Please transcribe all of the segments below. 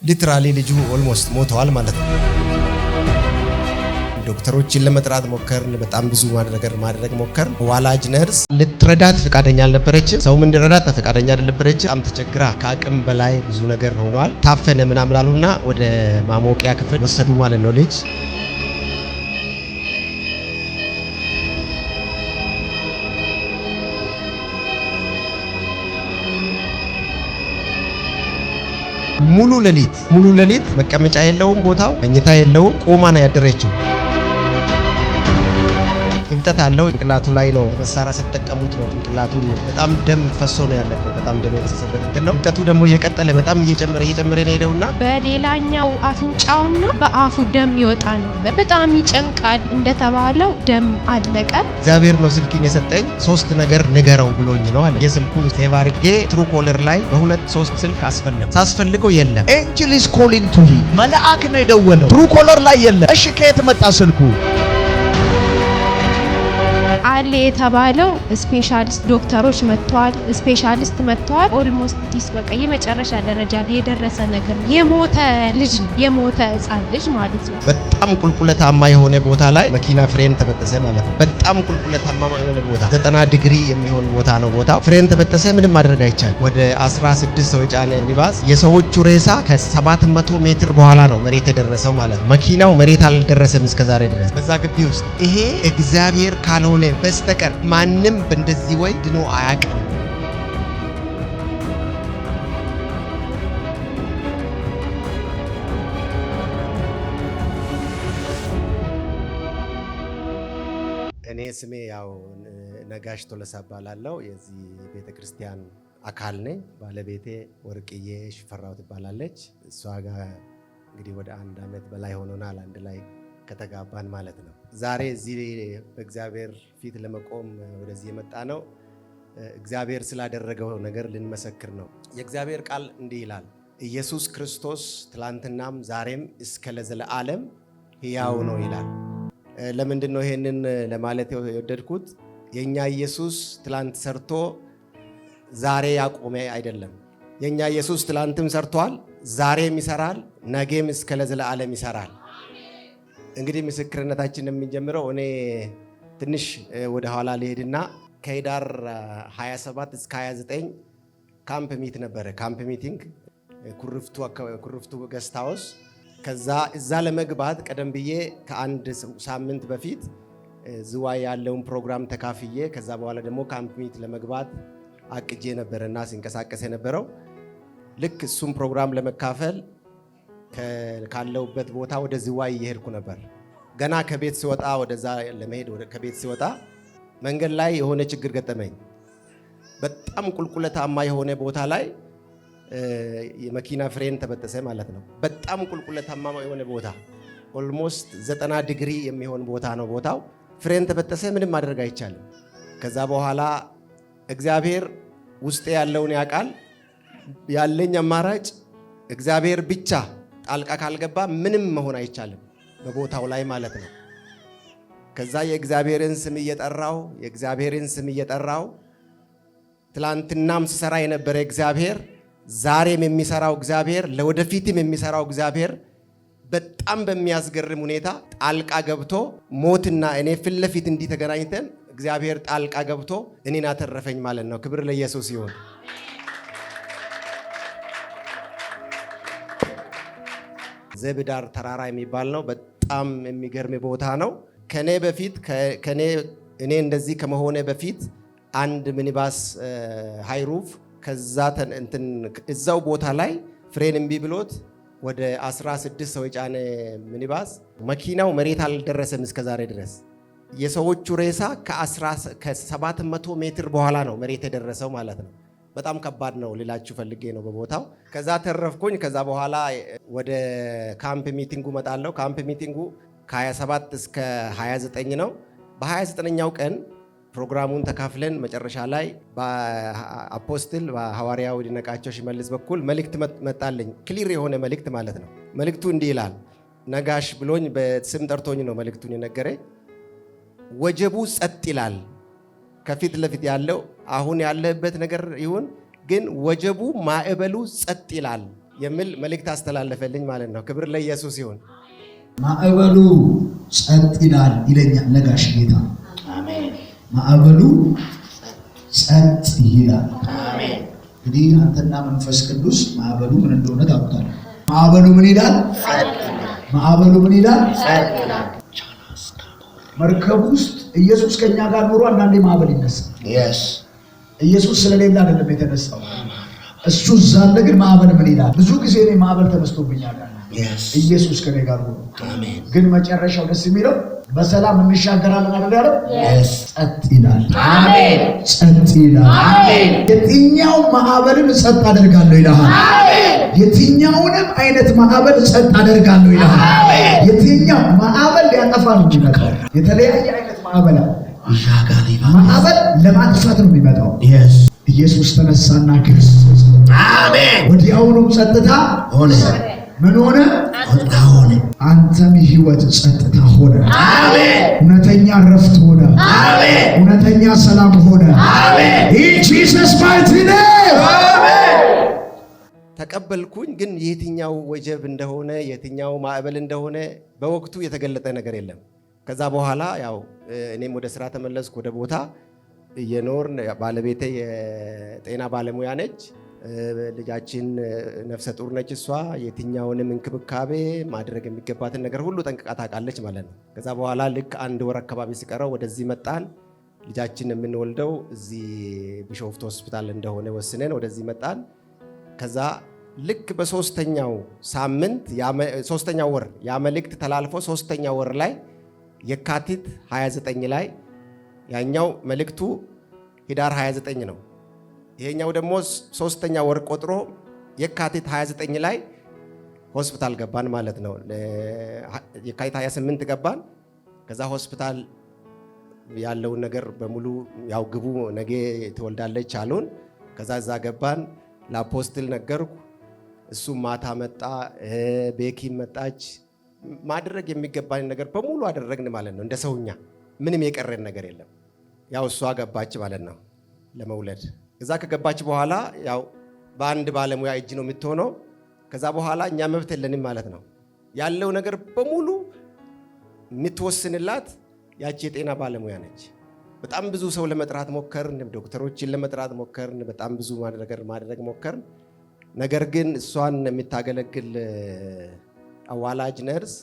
ሊትራሊ ልጁ ኦልሞስት ሞተዋል ማለት ነው። ዶክተሮችን ለመጥራት ሞከርን። በጣም ብዙ ማድረግ ሞከርን። ወላጅ ነርስ ልትረዳት ፈቃደኛ አልነበረችም። ሰውም እንዲረዳት ፈቃደኛ አልነበረችም። በጣም ተቸግራ ከአቅም በላይ ብዙ ነገር ሆኗል። ታፈነ ምናምን አሉና ወደ ማሞቂያ ክፍል ወሰዱ ማለት ነው ልጅ ሙሉ ሌሊት መቀመጫ የለውም፣ ቦታው መኝታ የለውም። ቆማ ነው ያደረችው። እብጠት አለው። ጭንቅላቱ ላይ ነው መሳሪያ ሲጠቀሙት ነው ጭንቅላቱ በጣም ደም ፈሶ ነው ያለው። በጣም ደም የፈሰሰበት እንትን ነው። እብጠቱ ደግሞ እየቀጠለ በጣም እየጨመረ ነው ሄደውና በሌላኛው አፍንጫውና በአፉ ደም ይወጣ ነው። በጣም ይጨንቃል። እንደተባለው ደም አለቀ። እግዚአብሔር ነው ስልክኝ የሰጠኝ 3 ነገር ንገረው ብሎኝ ነው አለ። የስልኩ ሴቭ አድርጌ ትሩ ኮለር ላይ በ2-3 ስልክ ሳስፈልገው የለም። ኤንጅል ኢዝ ኮሊንግ ቱ ሂም መልአክ ነው የደወለው። ትሩ ኮለር ላይ የለም። እሺ ከየት መጣ ስልኩ? አለ የተባለው ስፔሻሊስት ዶክተሮች መጥተዋል። ስፔሻሊስት መጥተዋል። ኦልሞስት ዲስ በቃ የመጨረሻ ደረጃ ላይ የደረሰ ነገር የሞተ ልጅ ነው። የሞተ ሕፃን ልጅ ማለት ነው። በጣም ቁልቁለታማ የሆነ ቦታ ላይ መኪና ፍሬን ተበጠሰ ማለት ነው። በጣም ቁልቁለታማ የሆነ ቦታ 90 ዲግሪ የሚሆን ቦታ ነው ቦታው። ፍሬን ተበጠሰ። ምንም ማድረግ አይቻልም። ወደ 16 ሰው የጫነ ሚኒባስ። የሰዎቹ ሬሳ ከ700 ሜትር በኋላ ነው መሬት የደረሰው ማለት ነው። መኪናው መሬት አልደረሰም እስከዛሬ ድረስ በዛ ግቢ ውስጥ። ይሄ እግዚአብሔር ካልሆነ በስተቀር ማንም በእንደዚህ ወይ ድኖ አያውቅም። እኔ ስሜ ያው ነጋሽ ቶለሳ እባላለሁ። የዚህ ቤተክርስቲያን አካል ነኝ። ባለቤቴ ወርቅዬ ሽፈራው ትባላለች። እሷ ጋር እንግዲህ ወደ 1 ዓመት በላይ ሆኖናል አንድ ላይ ከተጋባን ማለት ነው። ዛሬ እዚህ በእግዚአብሔር ፊት ለመቆም ወደዚህ የመጣ ነው። እግዚአብሔር ስላደረገው ነገር ልንመሰክር ነው። የእግዚአብሔር ቃል እንዲህ ይላል፣ ኢየሱስ ክርስቶስ ትላንትናም ዛሬም እስከ ለዘለዓለም ሕያው ነው ይላል። ለምንድን ነው ይሄንን ለማለት የወደድኩት? የኛ ኢየሱስ ትላንት ሰርቶ ዛሬ ያቆመ አይደለም። የኛ ኢየሱስ ትላንትም ሰርቷል፣ ዛሬም ይሰራል፣ ነገም እስከ ለዘለዓለም ይሰራል። እንግዲህ ምስክርነታችን የሚጀምረው እኔ ትንሽ ወደ ኋላ ልሄድና ከህዳር 27 እስከ 29 ካምፕ ሚት ነበረ። ካምፕ ሚቲንግ ኩርፍቱ ገስት ሃውስ። ከዛ እዛ ለመግባት ቀደም ብዬ ከአንድ ሳምንት በፊት ዝዋይ ያለውን ፕሮግራም ተካፍዬ ከዛ በኋላ ደግሞ ካምፕ ሚት ለመግባት አቅጄ ነበረና ሲንቀሳቀስ የነበረው ልክ እሱም ፕሮግራም ለመካፈል ካለውበት ቦታ ወደ ዝዋይ እየሄድኩ ነበር። ገና ከቤት ሲወጣ ወደዛ ለመሄድ ከቤት ሲወጣ መንገድ ላይ የሆነ ችግር ገጠመኝ። በጣም ቁልቁለታማ የሆነ ቦታ ላይ የመኪና ፍሬን ተበጠሰ ማለት ነው። በጣም ቁልቁለታማ የሆነ ቦታ ኦልሞስት 90 ዲግሪ የሚሆን ቦታ ነው ቦታው። ፍሬን ተበጠሰ። ምንም ማድረግ አይቻልም። ከዛ በኋላ እግዚአብሔር ውስጥ ያለውን ያውቃል። ያለኝ አማራጭ እግዚአብሔር ብቻ ጣልቃ ካልገባ ምንም መሆን አይቻልም በቦታው ላይ ማለት ነው። ከዛ የእግዚአብሔርን ስም እየጠራው ትላንትናም ሲሰራ የነበረ እግዚአብሔር፣ ዛሬም የሚሰራው እግዚአብሔር፣ ለወደፊትም የሚሰራው እግዚአብሔር በጣም በሚያስገርም ሁኔታ ጣልቃ ገብቶ ሞትና እኔ ፊት ለፊት እንዲህ ተገናኝተን እግዚአብሔር ጣልቃ ገብቶ እኔን አተረፈኝ ማለት ነው። ክብር ለኢየሱስ ይሁን። ዘብዳር ተራራ የሚባል ነው። በጣም የሚገርም ቦታ ነው። ከኔ በፊት እኔ እንደዚህ ከመሆነ በፊት አንድ ሚኒባስ ሃይሩፍ ከዛ እዛው ቦታ ላይ ፍሬን እምቢ ብሎት ወደ 16 ሰው የጫነ ሚኒባስ መኪናው መሬት አልደረሰም እስከዛሬ ድረስ። የሰዎቹ ሬሳ ከ700 ሜትር በኋላ ነው መሬት የደረሰው ማለት ነው። በጣም ከባድ ነው ልላችሁ ፈልጌ ነው በቦታው። ከዛ ተረፍኩኝ። ከዛ በኋላ ወደ ካምፕ ሚቲንጉ መጣለሁ። ካምፕ ሚቲንጉ ከ27 እስከ 29 ነው። በ29ኛው ቀን ፕሮግራሙን ተካፍለን መጨረሻ ላይ በአፖስትል በሐዋርያው ይድነቃቸው ሽመልስ በኩል መልእክት መጣልኝ። ክሊር የሆነ መልእክት ማለት ነው። መልእክቱ እንዲህ ይላል። ነጋሽ ብሎኝ በስም ጠርቶኝ ነው መልእክቱን የነገረኝ። ወጀቡ ጸጥ ይላል። ከፊት ለፊት ያለው አሁን ያለበት ነገር ይሁን ግን ወጀቡ ማዕበሉ ጸጥ ይላል የሚል መልእክት አስተላለፈልኝ ማለት ነው። ክብር ለኢየሱስ ይሁን። ማዕበሉ ጸጥ ይላል ይለኛል ነጋሽ ጌታ። አሜን። ማዕበሉ ጸጥ ይላል። አሜን። እንግዲህ አንተና መንፈስ ቅዱስ ማዕበሉ ምን እንደሆነ ታውቃለህ። ማዕበሉ ምን ይላል? ማዕበሉ ምን ይላል? መርከብ ውስጥ ኢየሱስ ከኛ ጋር ኖሮ አንዳንዴ ማዕበል ይነሳል። ኢየሱስ ስለሌለ አይደለም የተነሳው፣ እሱ ዛለ ግን ማዕበል ምን ይላል? ብዙ ጊዜ እኔ ማዕበል ተነስቶብኛል። ኢየሱስ ከኔ ጋር ሆኖ ግን መጨረሻው ደስ የሚለው በሰላም እንሻገራለን አይደል ያለው? ጸጥ ይላል። አሜን። ጸጥ ይላል። አሜን። የትኛው ማዕበልን ጸጥ አደርጋለሁ ይላል። አሜን። የትኛውንም አይነት ማዕበል ጸጥ አደርጋለሁ ይላል። አሜን። የትኛው ማዕበል ሊያጠፋ ነው የሚመጣው? የተለያየ አይነት ማዕበል አለ። ማዕበል ለማጥፋት ነው የሚመጣው። ኢየሱስ ተነሳና ክርስቶስ አሜን። ወዲያውኑ ጸጥታ ሆነ። ምን ሆነ? ጸጥታ ሆነ። አንተም ህይወት ጸጥታ ሆነ። አሜን። እውነተኛ ረፍት ሆነ። አሜን። እውነተኛ ሰላም ሆነ። አሜን። ኢን ጂሰስ ማይቲ ኔም አሜን። ተቀበልኩኝ። ግን የትኛው ወጀብ እንደሆነ የትኛው ማዕበል እንደሆነ በወቅቱ የተገለጠ ነገር የለም። ከዛ በኋላ ያው እኔም ወደ ስራ ተመለስኩ። ወደ ቦታ እየኖርን ባለቤቴ የጤና ባለሙያ ነች። ልጃችን ነፍሰ ጡር ነች። እሷ የትኛውንም እንክብካቤ ማድረግ የሚገባትን ነገር ሁሉ ጠንቅቃ ታውቃለች ማለት ነው። ከዛ በኋላ ልክ 1 ወር አካባቢ ሲቀረው ወደዚህ መጣን። ልጃችን የምንወልደው እዚህ ቢሾፍቱ ሆስፒታል እንደሆነ ወስነን ወደዚህ መጣን። ከዛ ልክ በሶስተኛው ሳምንት ሶስተኛው ወር ያ መልእክት ተላልፎ ሶስተኛው ወር ላይ የካቲት 29 ላይ ያኛው መልእክቱ ኅዳር 29 ነው። ይሄኛው ደግሞ ሶስተኛ ወር ቆጥሮ የካቲት 29 ላይ ሆስፒታል ገባን ማለት ነው። የካቲት 28 ገባን። ከዛ ሆስፒታል ያለውን ነገር በሙሉ ያው ግቡ ነገ ትወልዳለች አሉን። ከዛ እዛ ገባን። ለአፖስትል ነገርኩ። እሱም ማታ መጣ። ቤኪም መጣች። ማድረግ የሚገባን ነገር በሙሉ አደረግን ማለት ነው። እንደ ሰውኛ ምንም የቀረን ነገር የለም። ያው እሷ ገባች ማለት ነው ለመውለድ። እዛ ከገባች በኋላ ያው በአንድ ባለሙያ እጅ ነው የምትሆነው። ከዛ በኋላ እኛ መብት የለንም ማለት ነው። ያለው ነገር በሙሉ የምትወስንላት ያቺ የጤና ባለሙያ ነች። በጣም ብዙ ሰው ለመጥራት ሞከርን፣ ዶክተሮችን ለመጥራት ሞከርን፣ በጣም ብዙ ማድረግ ሞከርን። ነገር ግን እሷን የምታገለግል አዋላጅ ነርስ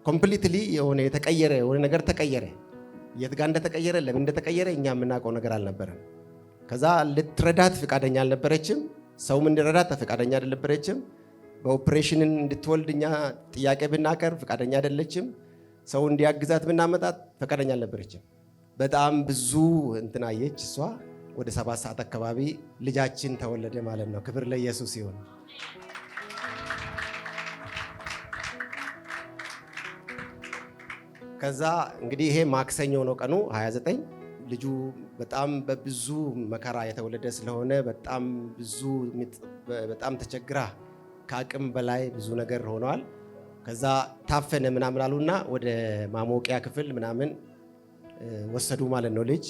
ኮምፕሊትሊ የሆነ የተቀየረ የሆነ ነገር ተቀየረ። የት ጋር እንደተቀየረ ለምን እንደተቀየረ እኛ የምናውቀው ነገር አልነበረም። ከዛ ልትረዳት ፈቃደኛ አልነበረችም። ሰውም እንዲረዳት ፈቃደኛ አይደለችም። በኦፕሬሽን እንድትወልድ እኛ ጥያቄ ብናቀርብ ፈቃደኛ አይደለችም። ሰው እንዲያግዛት ብናመጣት ፈቃደኛ አልነበረችም። በጣም ብዙ እንትናየች እሷ። ወደ 7 ሰዓት አካባቢ ልጃችን ተወለደ ማለት ነው። ክብር ለኢየሱስ ይሁን። ከዛ እንግዲህ ይሄ ማክሰኞ ነው ቀኑ 29። ልጁ በጣም በብዙ መከራ የተወለደ ስለሆነ በጣም ተቸግራ ከአቅም በላይ ብዙ ነገር ሆነዋል። ከዛ ታፈነ ምናምን አሉና ወደ ማሞቂያ ክፍል ምናምን ወሰዱ ማለት ነው። ልጅ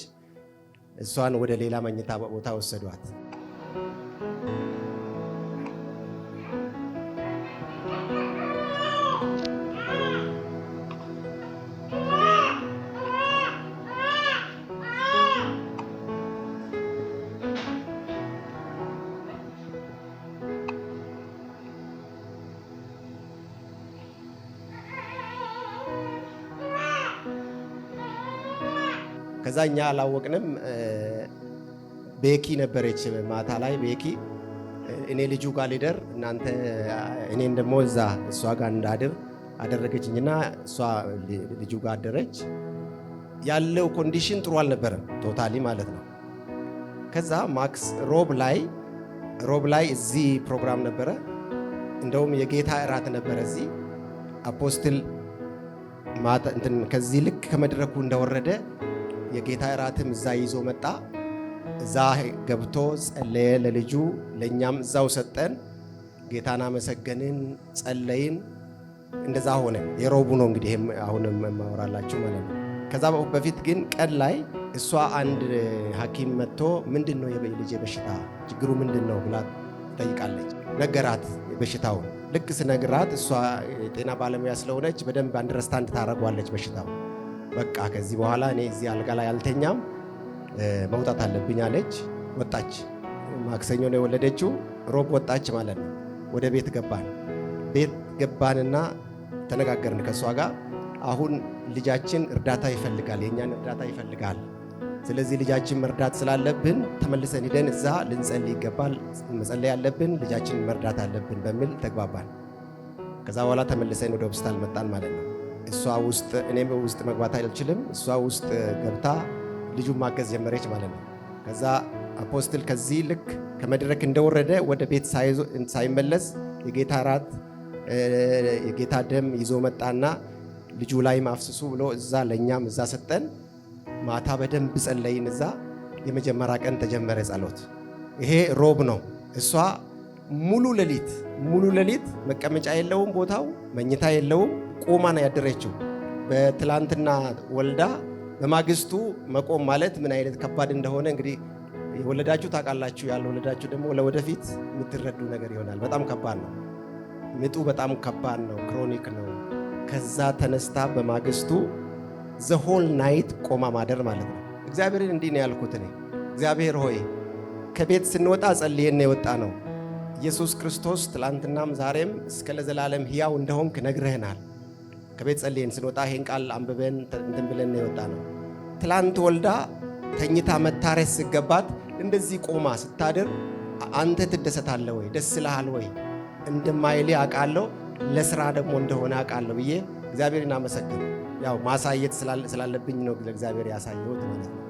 እሷን ወደ ሌላ መኝታ ቦታ ወሰዷት። ከዛ እኛ አላወቅንም። ቤኪ ነበረች ማታ ላይ። ቤኪ እኔ ልጁ ጋር ሊደር እናንተ እኔን ደግሞ እዛ እሷ ጋር እንዳድር አደረገችኝና እሷ ልጁ ጋር አደረች። ያለው ኮንዲሽን ጥሩ አልነበረም ቶታሊ ማለት ነው። ከዛ ማክስ ሮብ ላይ እዚህ ፕሮግራም ነበረ። እንደውም የጌታ እራት ነበረ እዚህ። አፖስትል ከዚህ ልክ ከመድረኩ እንደወረደ የጌታ እራትም እዛ ይዞ መጣ። እዛ ገብቶ ጸለየ ለልጁ፣ ለእኛም እዛው ሰጠን። ጌታን አመሰገንን፣ ጸለይን። እንደዛ ሆነ። የሮቡ ነው እንግዲህ አሁንም የማወራላችሁ ማለት ነው። ከዛ በፊት ግን ቀን ላይ እሷ አንድ ሐኪም መጥቶ ምንድነው የልጄ በሽታ ችግሩ ምንድነው ብላ ትጠይቃለች። ነገራት በሽታው። ልክ ስነግራት እሷ የጤና ባለሙያ ስለሆነች በደንብ አንደርስታንድ ታደርጓለች በሽታው። በቃ ከዚህ በኋላ እኔ እዚህ አልጋ ላይ አልተኛም፣ መውጣት አለብኝ አለች። ወጣች። ማክሰኞ ነው የወለደችው፣ ሮብ ወጣች ማለት ነው። ወደ ቤት ገባንና ተነጋገርን ከእሷ ጋር። አሁን ልጃችን እርዳታ ይፈልጋል፣ የእኛን እርዳታ ይፈልጋል። ስለዚህ ልጃችን መርዳት ስላለብን ተመልሰን ሂደን እዛ ልንጸልይ ይገባል፣ መጸለይ ያለብን ልጃችን መርዳት አለብን በሚል ተግባባን። ከዛ በኋላ ተመልሰን ወደ ሆስፒታል መጣን ማለት ነው። እሷ ውስጥ እኔም ውስጥ መግባት አልችልም፣ እሷ ውስጥ ገብታ ልጁን ማገዝ ጀመረች ማለት ነው። ከዛ አፖስትል ከዚህ ልክ ከመድረክ እንደወረደ ወደ ቤት ሳይመለስ የጌታ ራት የጌታ ደም ይዞ መጣና ልጁ ላይ ማፍስሱ ብሎ እዛ ለእኛም እዛ ሰጠን። ማታ በደንብ ጸለይን። እዛ የመጀመሪያ ቀን ተጀመረ ጸሎት። ይሄ ሮብ ነው። እሷ ሙሉ ሌሊት መቀመጫ የለውም፣ ቦታው መኝታ የለውም፣ ቆማ ነው ያደረችው። በትላንትና ወልዳ በማግስቱ መቆም ማለት ምን አይነት ከባድ እንደሆነ እንግዲህ የወለዳችሁ ታውቃላችሁ፣ ያልወለዳችሁ ደግሞ ለወደፊት የምትረዱ ነገር ይሆናል። በጣም ከባድ ነው። ምጡ በጣም ከባድ ነው፣ ክሮኒክ ነው። ከዛ ተነስታ በማግስቱ ዘሆል ናይት ቆማ ማደር ማለት ነው። እግዚአብሔርን እንዲህ ነው ያልኩት እኔ፣ እግዚአብሔር ሆይ ከቤት ስንወጣ ጸልየን የወጣ ነው። ኢየሱስ ክርስቶስ ትላንትናም ዛሬም እስከ ለዘላለም ሕያው እንደሆንክ ነግረህናል። ከቤት ጸልየን ስንወጣ ይሄን ቃል አንብበን እንትን ብለን የወጣ ነው። ትላንት ወልዳ ተኝታ መታረስ ሲገባት እንደዚህ ቆማ ስታድር አንተ ትደሰታለህ ወይ? ደስ ይልሃል ወይ? እንደማይል አውቃለሁ፣ ለስራ ደግሞ እንደሆነ አውቃለሁ ብዬ እግዚአብሔርን አመሰግን። ያው ማሳየት ስላለብኝ ነው ለእግዚአብሔር ያሳየሁት ማለት ነው።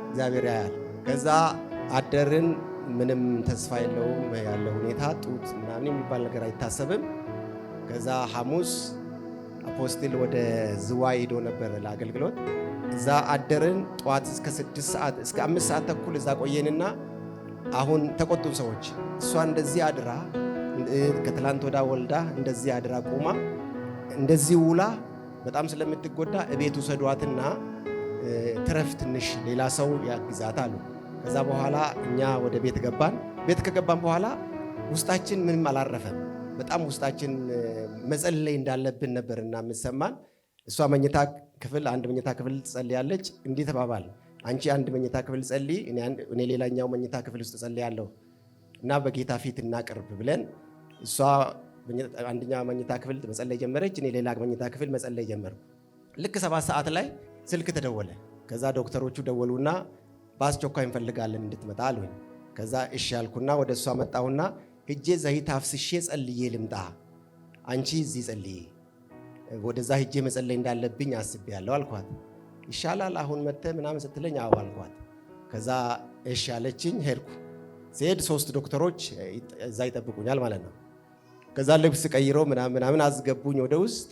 እግዚአብሔር ያያል። ከዛ አደርን። ምንም ተስፋ የለውም ያለው ሁኔታ፣ ጡት ምናምን የሚባል ነገር አይታሰብም። ከዛ ሐሙስ አፖስትል ወደ ዝዋይ ሄዶ ነበር ለአገልግሎት። እዛ አደርን። ጠዋት እስከ 6 ሰዓት እስከ 5 ሰዓት ተኩል እዛ ቆየንና አሁን ተቆጡን ሰዎች። እሷ እንደዚህ አድራ ከትላንት ወዳ ወልዳ እንደዚህ አድራ ቆማ እንደዚህ ውላ በጣም ስለምትጎዳ እቤቱ ሰዷትና ትረፍ ትንሽ ሌላ ሰው ያግዛት አሉ። ከዛ በኋላ እኛ ወደ ቤት ገባን። ቤት ከገባን በኋላ ውስጣችን ምንም አላረፈም። በጣም ውስጣችን መጸለይ እንዳለብን ነበርና የምሰማን። እሷ መኝታ ክፍል አንድ መኝታ ክፍል ትጸልያለች። እንዲህ ተባባል፣ አንቺ አንድ መኝታ ክፍል ጸልይ፣ እኔ ሌላኛው መኝታ ክፍል ውስጥ ጸልያለሁ እና በጌታ ፊት እናቅርብ ብለን እሷ አንደኛ መኝታ ክፍል መጸለይ ጀመረች፣ እኔ ሌላ መኝታ ክፍል መጸለይ ጀመርኩ። ልክ 7 ሰዓት ላይ ስልክ ተደወለ። ከዛ ዶክተሮቹ ደወሉና በአስቸኳይ እንፈልጋለን እንድትመጣ አሉኝ። ከዛ እሺ ያልኩና ወደ እሷ መጣሁና ሂጄ ዘይት አፍስሼ ጸልዬ ልምጣ፣ አንቺ እዚህ ጸልዬ ወደዛ ሂጄ መጸለይ እንዳለብኝ አስቤያለሁ አልኳት። ይሻላል አሁን መጥተህ ምናምን ስትለኝ አዎ አልኳት። ከዛ እሺ ያለችኝ ሄድኩ። ሲሄድ 3 ዶክተሮች እዛ ይጠብቁኛል ማለት ነው። ከዛ ልብስ ቀይሮ ምናምን አስገቡኝ ወደ ውስጥ።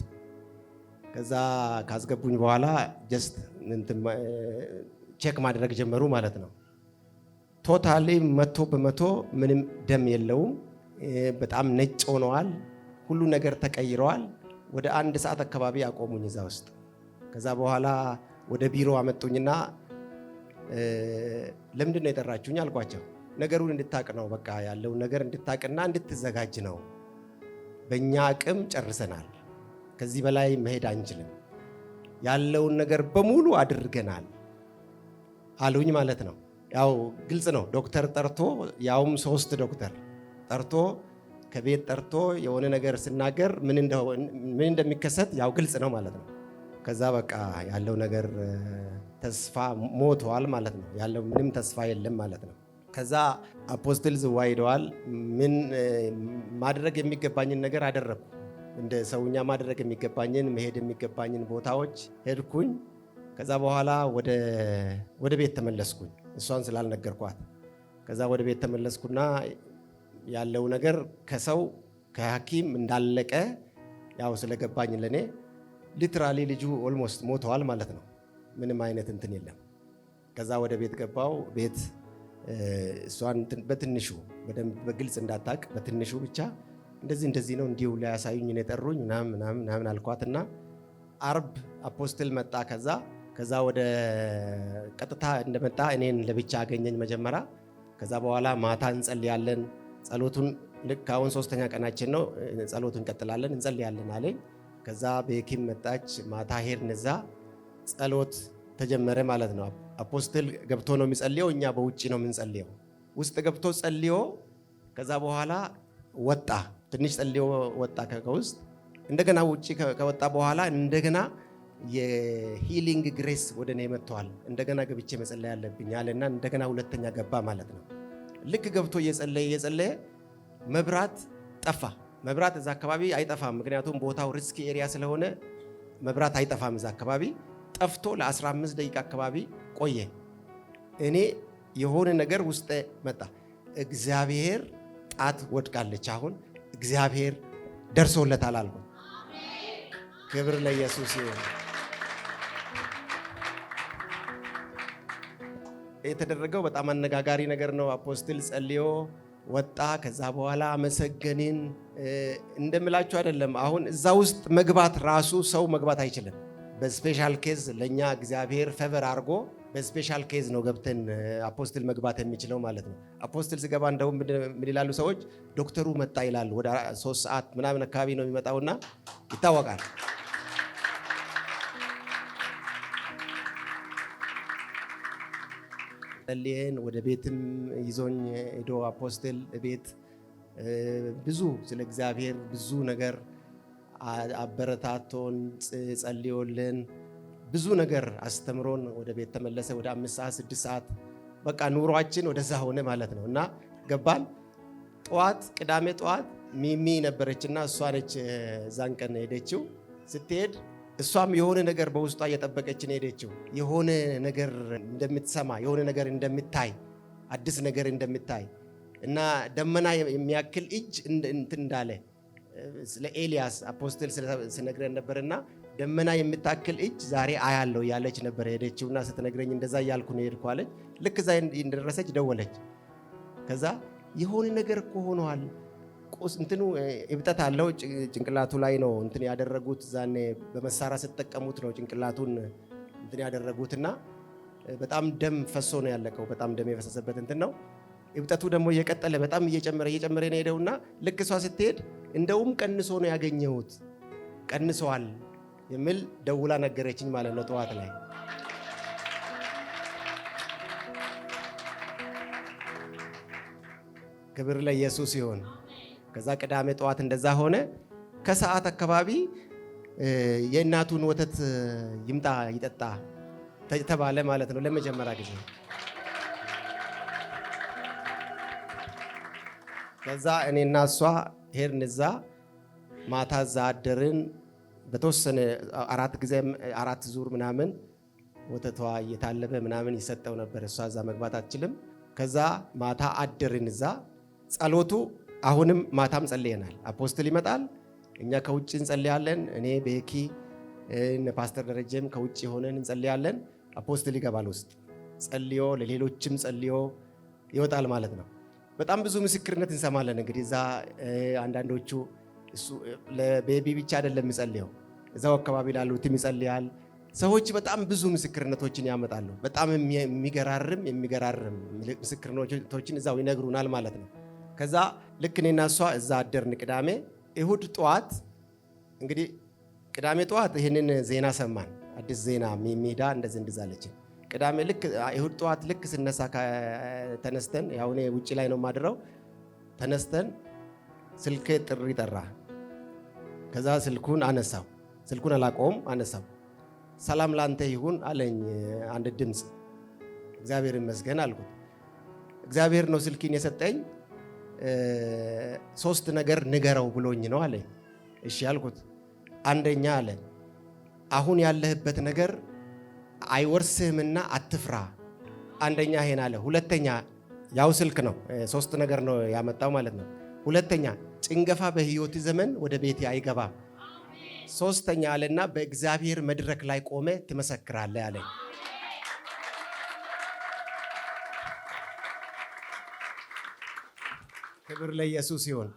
ከዛ ካስገቡኝ በኋላ ጀስት ቼክ ማድረግ ጀመሩ ማለት ነው። ቶታሊ 100% ምንም ደም የለውም። በጣም ነጭ ሆነዋል። ሁሉ ነገር ተቀይረዋል። ወደ 1 ሰዓት አካባቢ አቆሙኝ እዛ ውስጥ። ከዛ በኋላ ወደ ቢሮ አመጡኝና ለምንድን ነው የጠራችሁኝ አልኳቸው። ነገሩን እንድታቅ ነው፣ በቃ ያለውን ነገር እንድታቅና እንድትዘጋጅ ነው። በእኛ አቅም ጨርሰናል፣ ከዚህ በላይ መሄድ አንችልም፣ ያለውን ነገር በሙሉ አድርገናል አሉኝ ማለት ነው። ያው ግልጽ ነው። ዶክተር ጠርቶ ያውም 3 ዶክተር ጠርቶ ከቤት ጠርቶ የሆነ ነገር ስናገር ምን እንደሚከሰት ያው ግልጽ ነው ማለት ነው። ከዛ በቃ ያለው ነገር ተስፋ ሞቷል ማለት ነው። ያለው ምንም ተስፋ የለም ማለት ነው። ከዛ አፖስትል ዝዋይ ሄደዋል። ምን ማድረግ የሚገባኝን ነገር አደረግኩ። እንደ ሰውኛ ማድረግ የሚገባኝን መሄድ የሚገባኝን ቦታዎች ሄድኩኝ። ከዛ በኋላ ወደ ቤት ተመለስኩኝ፣ እሷን ስላልነገርኳት። ከዛ ወደ ቤት ተመለስኩና ያለው ነገር ከሰው ከሐኪም እንዳለቀ ያው ስለገባኝ ለኔ ሊትራሊ ልጁ ኦልሞስት ሞተዋል ማለት ነው። ምንም አይነት እንትን የለም። ከዛ ወደ ቤት ገባው። ቤት እሷን በትንሹ በደንብ በግልጽ እንዳታቅ በትንሹ ብቻ እንደዚህ ነው እንዲሁ ሊያሳዩኝ ነው የጠሩኝ ምናምን አልኳትና አርብ አፖስትል መጣ። ከዛ ወደ ቀጥታ እንደመጣ እኔን ለብቻ አገኘኝ መጀመሪያ። ከዛ በኋላ ማታ እንጸልያለን። ጸሎቱን ልክ አሁን 3ኛ ቀናችን ነው። ጸሎት እንቀጥላለን እንጸልያለን አለኝ። ከዛ ቤኪም መጣች። ማታ ሄድን። እዛ ጸሎት ተጀመረ ማለት ነው። አፖስትል ገብቶ ነው የሚጸልየው፣ እኛ በውጪ ነው የምንጸልየው። ውስጥ ገብቶ ጸልዮ ከዛ በኋላ ወጣ። ትንሽ ጸልዮ ወጣ ከውስጥ። እንደገና ውጪ ከወጣ በኋላ እንደገና የሂሊንግ ግሬስ ወደ እኔ መጥቷል። እንደገና ገብቼ መጸለይ ያለብኝ አለና እንደገና ሁለተኛ ገባ ማለት ነው። ልክ ገብቶ እየጸለየ መብራት ጠፋ። መብራት እዛ አካባቢ አይጠፋም፣ ምክንያቱም ቦታው ሪስክ ኤሪያ ስለሆነ መብራት አይጠፋም። እዛ አካባቢ ጠፍቶ ለ15 ደቂቃ አካባቢ ቆየ። እኔ የሆነ ነገር ውስጥ መጣ። እግዚአብሔር ጣት ወድቃለች፣ አሁን እግዚአብሔር ደርሶለታል አልኩ። ክብር ለኢየሱስ ይሁን። የተደረገው በጣም አነጋጋሪ ነገር ነው። አፖስትል ጸልዮ ወጣ። ከዛ በኋላ አመሰገንን። እንደምላችሁ አይደለም። አሁን እዛ ውስጥ መግባት ራሱ ሰው መግባት አይችልም። በስፔሻል ኬዝ ለኛ እግዚአብሔር ፌቨር አድርጎ በስፔሻል ኬዝ ነው ገብተን አፖስትል መግባት የሚችለው ማለት ነው። አፖስትል ሲገባ እንደውም ምን ይላሉ ሰዎች? ዶክተሩ መጣ ይላሉ። ወደ 3 ሰዓት ምናምን አካባቢ ነው የሚመጣውና ይታወቃል። ጸልየን ወደ ቤትም ይዞኝ ሄዶ አፖስትል ቤት ብዙ ስለ እግዚአብሔር ብዙ ነገር አበረታቶን ጸልዮልን ብዙ ነገር አስተምሮን ወደ ቤት ተመለሰ። ወደ 5 ሰዓት 6 ሰዓት በቃ ኑሯችን ወደዛ ሆነ ማለት ነው። እና ገባን። ጠዋት ቅዳሜ ጠዋት ሚሚ ነበረችና እሷ ነች ዛን ቀን ሄደችው። ስትሄድ እሷም የሆነ ነገር በውስጧ እየጠበቀችን ሄደችው። የሆነ ነገር እንደምትሰማ የሆነ ነገር እንደምታይ አዲስ ነገር እንደምታይ እና ደመና የሚያክል እጅ እንትን እንዳለ ስለ ኤልያስ አፖስትል ሲነግረን ነበርና ደመና የምታክል እጅ ዛሬ አያለው ያለች ነበር ሄደችውና ስትነግረኝ እንደዛ እያልኩ ነው ሄድኩ አለች። ልክ እዛ እንደደረሰች ደወለች። ከዛ የሆነ ነገር እኮ ሆኗል፣ እንትኑ እብጠት አለው ጭንቅላቱ ላይ ነው እንትን ያደረጉት። ዛኔ በመሳሪያ ሲጠቀሙት ነው ጭንቅላቱን እንትን ያደረጉትና በጣም ደም ፈሶ ነው ያለቀው። በጣም ደም የፈሰሰበት እንትን ነው። እብጠቱ ደግሞ እየቀጠለ በጣም እየጨመረ ነው ሄደውና ልክ እሷ ስትሄድ እንደውም ቀንሶ ነው ያገኘሁት፣ ቀንሷል የሚል ደውላ ነገረችኝ ማለት ነው ጠዋት ላይ። ክብር ለኢየሱስ ይሁን። ከዛ ቅዳሜ ጠዋት እንደዛ ሆነ። ከሰዓት አካባቢ የእናቱን ወተት ይምጣ ይጠጣ ተባለ ማለት ነው ለመጀመሪያ ጊዜ። ከዛ እኔና እሷ ሄድን። እዛ ማታ እዛ አደርን። በተወሰነ 4 ዙር ምናምን ወተቷ እየታለበ ምናምን ይሰጠው ነበር። እሷ እዛ መግባት አትችልም። ከዛ ማታ አደርን እዛ። ጸሎቱ አሁንም ማታም ጸልየናል። አፖስትል ይመጣል፣ እኛ ከውጭ እንጸልያለን። እኔ ቤኪ እነ ፓስተር ደረጀም ከውጭ ሆነን እንጸልያለን። አፖስትል ይገባል ውስጥ ጸልዮ ለሌሎችም ጸልዮ ይወጣል ማለት ነው። በጣም ብዙ ምስክርነት እንሰማለን። እንግዲህ እዛ አንዳንዶቹ እሱ ለቤቢ ብቻ አይደለም የሚጸልየው፣ እዛው አካባቢ ላሉትም ይጸልያል። ሰዎች በጣም ብዙ ምስክርነቶችን ያመጣሉ። በጣም የሚገራርም ምስክርነቶችን እዛው ይነግሩናል ማለት ነው። ከዛ ልክ እኔና እሷ እዛ አደርን። ቅዳሜ እሁድ ጠዋት እንግዲህ ቅዳሜ ጠዋት ይህንን ዜና ሰማን። አዲስ ዜና ሚሚዳ እንደዚህ እንድዛለችን ቅዳሜ ልክ እሁድ ጠዋት ልክ ስነሳ ተነስተን ያው እኔ ውጪ ላይ ነው የማድረው። ተነስተን ስልክ ጥሪ ጠራ። ከዛ ስልኩን አነሳው። ስልኩን አላቆም አነሳው። ሰላም ላንተ ይሁን አለኝ አንድ ድምፅ። እግዚአብሔር ይመስገን አልኩት። እግዚአብሔር ነው ስልኪን የሰጠኝ 3 ነገር ንገረው ብሎኝ ነው አለኝ። እሺ አልኩት። አንደኛ አለ አሁን ያለህበት ነገር አይወርስህምና አትፍራ። አንደኛ ይሄን አለ። ሁለተኛ ያው ስልክ ነው 3 ነገር ነው ያመጣው ማለት ነው። ሁለተኛ ጭንገፋ በህይወት ዘመን ወደ ቤት አይገባም። ሶስተኛ አለና በእግዚአብሔር መድረክ ላይ ቆመ ትመሰክራለህ አለኝ። ክብር ለኢየሱስ ይሁን።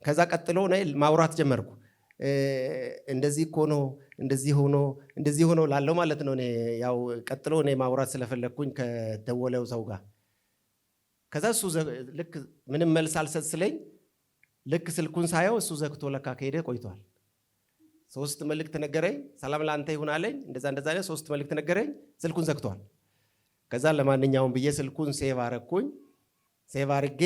ከዛ ቀጥሎ ነው ማውራት ጀመርኩ። እንደዚህ እኮ ነው እንደዚህ ሆኖ ላለው ማለት ነው። ያው ቀጥሎ ነው ማውራት ስለፈለኩኝ ከደወለው ሰው ጋር። ከዛ እሱ ልክ ምንም መልስ አልሰጥ ስለኝ ልክ ስልኩን ሳየው እሱ ዘግቶ ለካ ከሄደ ቆይቷል። 3 መልእክት ነገረኝ። ሰላም ላንተ ይሁን አለኝ። እንደዛ 3 መልእክት ነገረኝ። ስልኩን ዘግቷል። ከዛ ለማንኛውም ብዬ ስልኩን ሴቭ አረኩኝ። ሴቭ አርጌ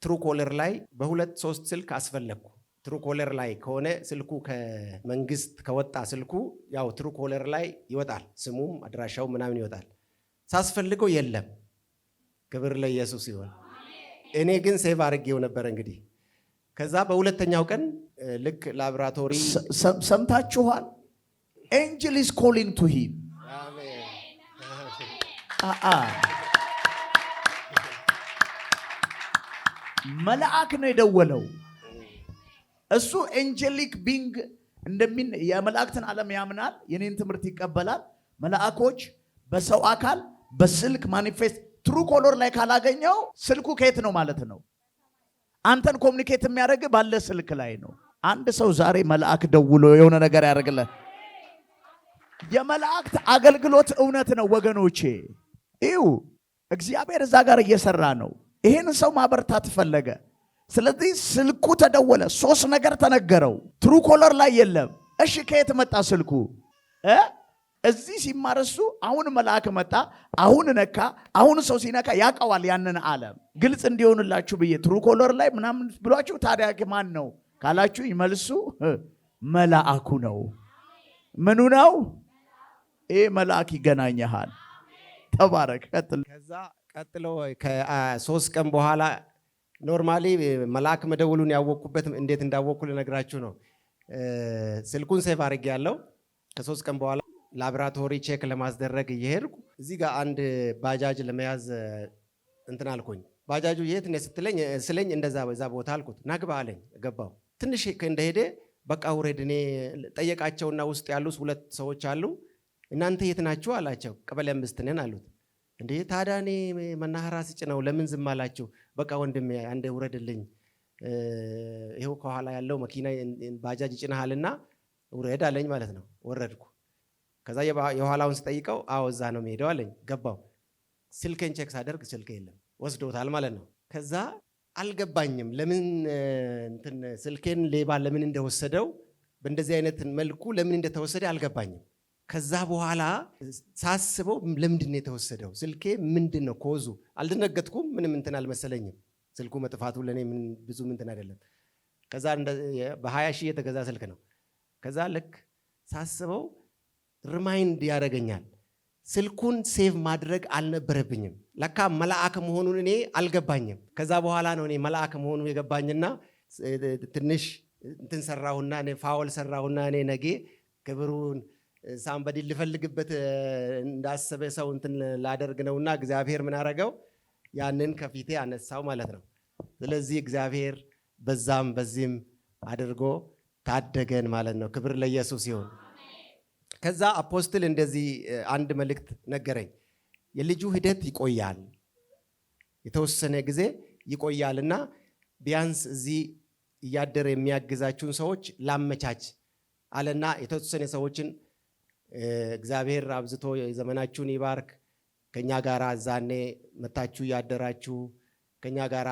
ትሩ ኮለር ላይ በ2-3 ስልክ አስፈለግኩ። ትሩ ኮለር ላይ ከሆነ ስልኩ ከመንግስት ከወጣ ስልኩ ያው ትሩ ኮለር ላይ ይወጣል፣ ስሙም አድራሻው ምናምን ይወጣል። ሳስፈልገው የለም። ክብር ለኢየሱስ ይሁን። እኔ ግን ሴቭ አርጌው ነበር። እንግዲህ ከዛ በሁለተኛው ቀን ልክ ላብራቶሪ ሰምታችኋል። ኤንጅል ኢዝ ኮሊንግ ቱ ሂም። መልአክ ነው የደወለው። እሱ ኤንጀሊክ ቢንግ የመላእክትን ዓለም ያምናል። የኔን ትምህርት ይቀበላል። መልአኮች በሰው አካል በስልክ ማኒፌስት ትሩ ኮለር ላይ ካላገኘው ስልኩ ከየት ነው ማለት ነው? አንተን ኮሙኒኬት የሚያደርግ ባለ ስልክ ላይ ነው። አንድ ሰው ዛሬ መልአክ ደውሎ የሆነ ነገር ያደርግልህ። የመላእክት አገልግሎት እውነት ነው ወገኖቼ። ይው እግዚአብሔር እዛ ጋር እየሰራ ነው። ይሄን ሰው ማበርታት ፈለገ። ስለዚህ ስልኩ ተደወለ። 3 ነገር ተነገረው። ትሩ ኮለር ላይ የለም። እሺ ከየት መጣ ስልኩ? እዚህ ሲማረሱ አሁን መልአክ መጣ። አሁን ነካ። አሁን ሰው ሲነካ ያውቀዋል ያንን ዓለም። ግልጽ እንዲሆንላችሁ ብዬ ትሩ ኮለር ላይ ምናምን ብሏችሁ ታዲያ ማን ነው ካላችሁ መልሱ መልአኩ ነው። ምኑ ነው? ይሄ መልአክ ይገናኘሃል። ተባረክ። ከዛ ቀጥሎ ከ3 ቀን በኋላ ኖርማሊ መልአክ መደወሉን ያወቅኩበት እንዴት እንዳወቅኩ ልነግራችሁ ነው። ስልኩን ሴቭ አድርጌ ያለው ከ3 ቀን በኋላ ላብራቶሪ ቼክ ለማስደረግ እየሄድኩ እዚህ ጋር አንድ ባጃጅ ለመያዝ እንትን አልኩኝ። ባጃጁ የት ነው ስለኝ እንደዛ በዛ ቦታ አልኩት። ናግባ አለኝ። ገባው። ትንሽ እንደሄደ በቃ ውረድ። እኔ ጠየቃቸውና ውስጥ ያሉት 2 ሰዎች አሉ። እናንተ የት ናችሁ አላቸው። ቀበሌ 5 ነን አሉት። እንዴ ታዲያ እኔ መናኸሪያ ስጭነው ለምን ዝም አላችሁ? በቃ ወንድሜ አንዴ ውረድልኝ፣ ይኸው ከኋላ ያለው መኪና ባጃጅ ይጭናሃልና ውረድ አለኝ ማለት ነው። ወረድኩ። ከዛ የኋላውን ስጠይቀው አዎ እዛ ነው የሚሄደው አለኝ። ገባው። ስልኬን ቼክ ሳደርግ ስልክ የለም፣ ወስዶታል ማለት ነው። ከዛ አልገባኝም ለምን እንትን ስልኬን ሌባ ለምን እንደወሰደው በእንደዚህ አይነት መልኩ ለምን እንደተወሰደ አልገባኝም። ከዛ በኋላ ሳስበው ለምንድን ነው የተወሰደው? ስልኬ ምንድን ነው ኮዙ? አልደነገጥኩም። ምንም እንትን አልመሰለኝም። ስልኩ መጥፋቱ ለኔ ብዙ እንትን አይደለም። ከዛ በ20 ሺህ የተገዛ ስልክ ነው። ከዛ ልክ ሳስበው ሪማይንድ ያደርገኛል። ስልኩን ሴቭ ማድረግ አልነበረብኝም። ለካ መልአክ መሆኑን እኔ አልገባኝም። ከዛ በኋላ ነው እኔ መልአክ መሆኑ የገባኝና ትንሽ እንትን ሰራሁና እኔ ፋውል ሰራሁና እኔ ነገ ክብሩን ሳምበዲ ልፈልግበት እንዳሰበ ሰው እንትን ላደርግ ነውና እግዚአብሔር ምን አረገው? ያንን ከፊቴ አነሳው ማለት ነው። ስለዚህ እግዚአብሔር በዛም በዚህም አድርጎ ታደገን ማለት ነው። ክብር ለኢየሱስ ይሁን። ከዛ አፖስትል እንደዚህ አንድ መልእክት ነገረኝ። የልጁ ሂደት ይቆያል፣ የተወሰነ ጊዜ ይቆያልና ቢያንስ እዚህ እያደረ የሚያግዛችሁን ሰዎች ላመቻች አለና የተወሰነ ሰዎችን እግዚአብሔር አብዝቶ ዘመናችሁን ይባርክ። ከኛ ጋር ዛኔ መታችሁ ያደራችሁ ከኛ ጋር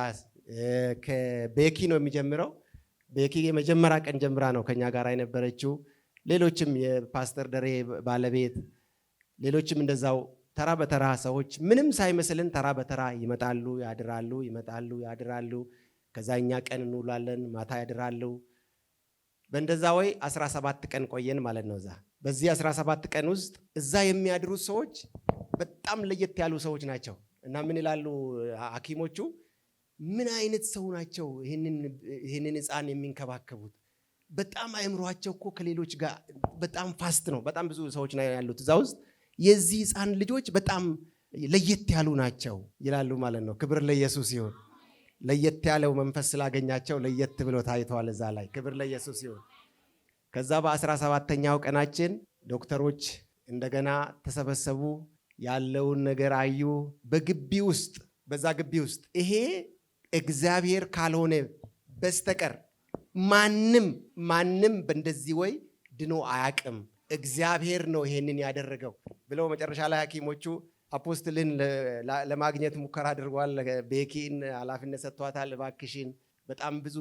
ከቤኪ ነው የሚጀምረው። ቤኪ የመጀመሪያ ቀን ጀምራ ነው ከኛ ጋር የነበረችው። ሌሎችም የፓስተር ደሬ ባለቤት ሌሎችም እንደዛው ተራ በተራ ሰዎች ምንም ሳይመስልን ተራ በተራ ይመጣሉ፣ ያድራሉ፣ ይመጣሉ፣ ያድራሉ። ከዛኛ ቀን እንውላለን፣ ማታ ያድራሉ። በእንደዛ ወይ 17 ቀን ቆየን ማለት ነው። በዚህ 17 ቀን ውስጥ እዛ የሚያድሩት ሰዎች በጣም ለየት ያሉ ሰዎች ናቸው እና ምን ይላሉ ሐኪሞቹ? ምን አይነት ሰው ናቸው ይህንን ሕፃን የሚንከባከቡት? በጣም አእምሯቸው እኮ ከሌሎች ጋር በጣም ፋስት ነው። በጣም ብዙ ሰዎች ያሉት እዛ ውስጥ የዚህ ሕፃን ልጆች በጣም ለየት ያሉ ናቸው ይላሉ ማለት ነው። ክብር ለኢየሱስ ይሁን። ለየት ያለው መንፈስ ስላገኛቸው ለየት ብሎ ታይተዋል እዛ ላይ። ክብር ለኢየሱስ ይሁን። ከዛ በ17ኛው ቀናችን ዶክተሮች እንደገና ተሰበሰቡ፣ ያለውን ነገር አዩ። በዛ ግቢ ውስጥ ይሄ እግዚአብሔር ካልሆነ በስተቀር ማንም በእንደዚህ ወይ ድኖ አያቅም፣ እግዚአብሔር ነው ይሄንን ያደረገው ብለው መጨረሻ ላይ ሐኪሞቹ አፖስትልን ለማግኘት ሙከራ አድርጓል። ቤኪን ኃላፊነት ሰጥቷታል። እባክሽን በጣም ብዙ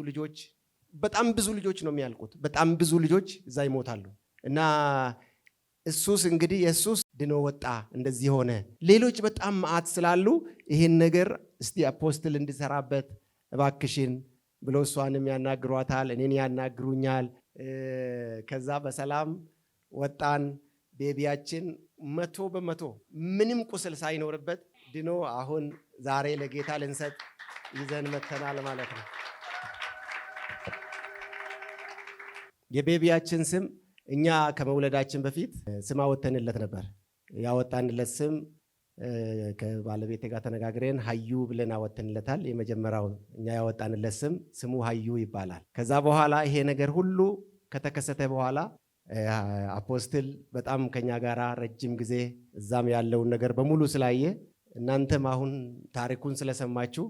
ልጆች ነው የሚያልቁት። በጣም ብዙ ልጆች እዛ ይሞታሉ። እና እሱስ እንግዲህ ኢየሱስ ድኖ ወጣ፣ እንደዚህ ሆነ። ሌሎች በጣም መዓት ስላሉ ይሄን ነገር እስቲ አፖስትል እንድሰራበት እባክሽን ብሎ እሷንም ያናግሯታል፣ እኔን ያናግሩኛል። ከዛ በሰላም ወጣን። ቤቢያችን 100% ምንም ቁስል ሳይኖርበት ድኖ አሁን ዛሬ ለጌታ ልንሰጥ ይዘን መተናል ማለት ነው። የቤቢያችን ስም እኛ ከመውለዳችን በፊት ስም አወጣንለት ነበር። ያወጣንለት ስም ከባለቤቴ ጋር ተነጋግረን ሀዩ ብለን አወጣንለታል። የመጀመሪያው እኛ ያወጣንለት ስሙ ሀዩ ይባላል። ከዛ በኋላ ይሄ ነገር ሁሉ ከተከሰተ በኋላ አፖስትል በጣም ከኛ ጋር ረጅም ጊዜ እዛም ያለውን ነገር በሙሉ ስላየ እናንተም አሁን ታሪኩን ስለሰማችሁ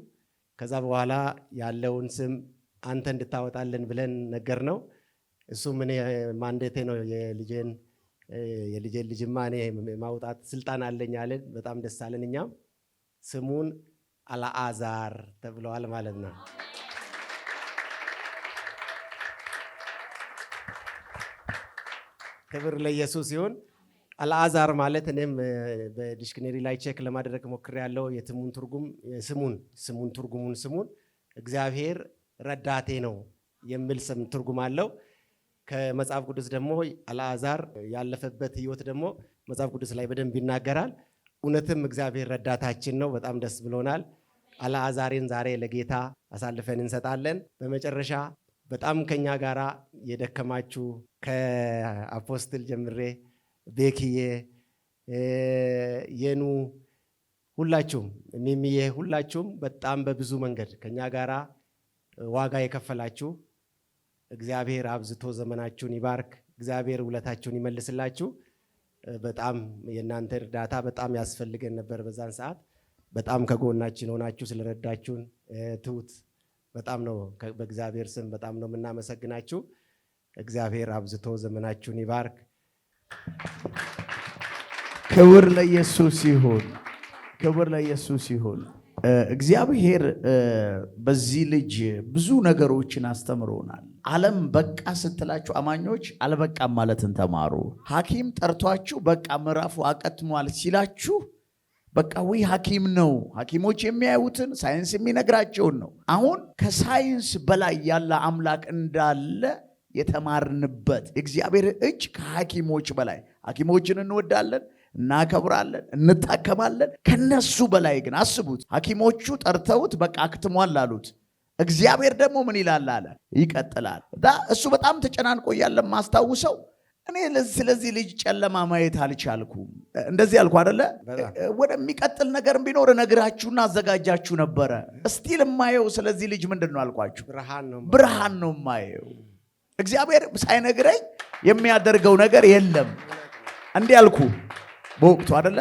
ከዛ በኋላ ያለውን ስም አንተ እንድታወጣለን ብለን ነገር ነው። እሱም እኔ ማንዴቴ ነው የልጄን ልጅማ እኔ ማውጣት ስልጣን አለኝ አለን። በጣም ደስ አለን። እኛም ስሙን አልዓዛር ተብለዋል ማለት ነው። ክብር ለኢየሱስ ይሁን። አልዓዛር ማለት እኔም በዲክሽነሪ ላይ ቼክ ለማድረግ ሞክሬያለሁ። ስሙን ትርጉሙን እግዚአብሔር ረዳቴ ነው የሚል ስም ትርጉም አለው። ከመጽሐፍ ቅዱስ ደግሞ አልዓዛር ያለፈበት ህይወት ደግሞ መጽሐፍ ቅዱስ ላይ በደንብ ይናገራል። እውነትም እግዚአብሔር ረዳታችን ነው። በጣም ደስ ብሎናል። አልዓዛርን ዛሬ ለጌታ አሳልፈን እንሰጣለን። በመጨረሻ በጣም ከኛ ጋራ የደከማችሁ ከአፖስትል ጀምሬ ቤክዬ፣ የኑ ሁላችሁም ሚሚዬ ሁላችሁም በጣም በብዙ መንገድ ከኛ ጋራ ዋጋ የከፈላችሁ እግዚአብሔር አብዝቶ ዘመናችሁን ይባርክ። እግዚአብሔር ውለታችሁን ይመልስላችሁ። በጣም የእናንተ እርዳታ በጣም ያስፈልገን ነበር በዛን ሰዓት። በጣም ከጎናችን ሆናችሁ ስለረዳችሁን ትሁት በጣም ነው በእግዚአብሔር ስም በጣም ነው የምናመሰግናችሁ። እግዚአብሔር አብዝቶ ዘመናችሁን ይባርክ። ክብር ለኢየሱስ ይሁን። ክብር ለኢየሱስ ይሁን። እግዚአብሔር በዚህ ልጅ ብዙ ነገሮችን አስተምሮናል። ዓለም በቃ ስትላችሁ አማኞች አልበቃም ማለትን ተማሩ። ሐኪም ጠርቷችሁ በቃ ምዕራፉ አቀትሟል ሲላችሁ በቃ ወይ ሐኪም ነው። ሐኪሞች የሚያዩትን ሳይንስ የሚነግራቸውን ነው። አሁን ከሳይንስ በላይ ያለ አምላክ እንዳለ የተማርንበት እግዚአብሔር እጅ ከሐኪሞች በላይ። ሐኪሞችን እንወዳለን፣ እናከብራለን፣ እንታከማለን። ከነሱ በላይ ግን አስቡት፣ ሐኪሞቹ ጠርተውት በቃ አክትሟል አሉት። እግዚአብሔር ደግሞ ምን ይላል አለ፣ ይቀጥላል። እሱ በጣም ተጨናንቆ እያለ ማስታውሰው እኔ ስለዚህ ልጅ ጨለማ ማየት አልቻልኩም። እንደዚህ አልኩ አይደለ? ወደሚቀጥል ነገር ቢኖር ነግራችሁና አዘጋጃችሁ ነበረ። እስቲል የማየው ስለዚህ ልጅ ምንድን ነው አልኳችሁ? ብርሃን ነው የማየው። እግዚአብሔር ሳይነግረኝ የሚያደርገው ነገር የለም። እንዲህ አልኩ በወቅቱ አይደለ?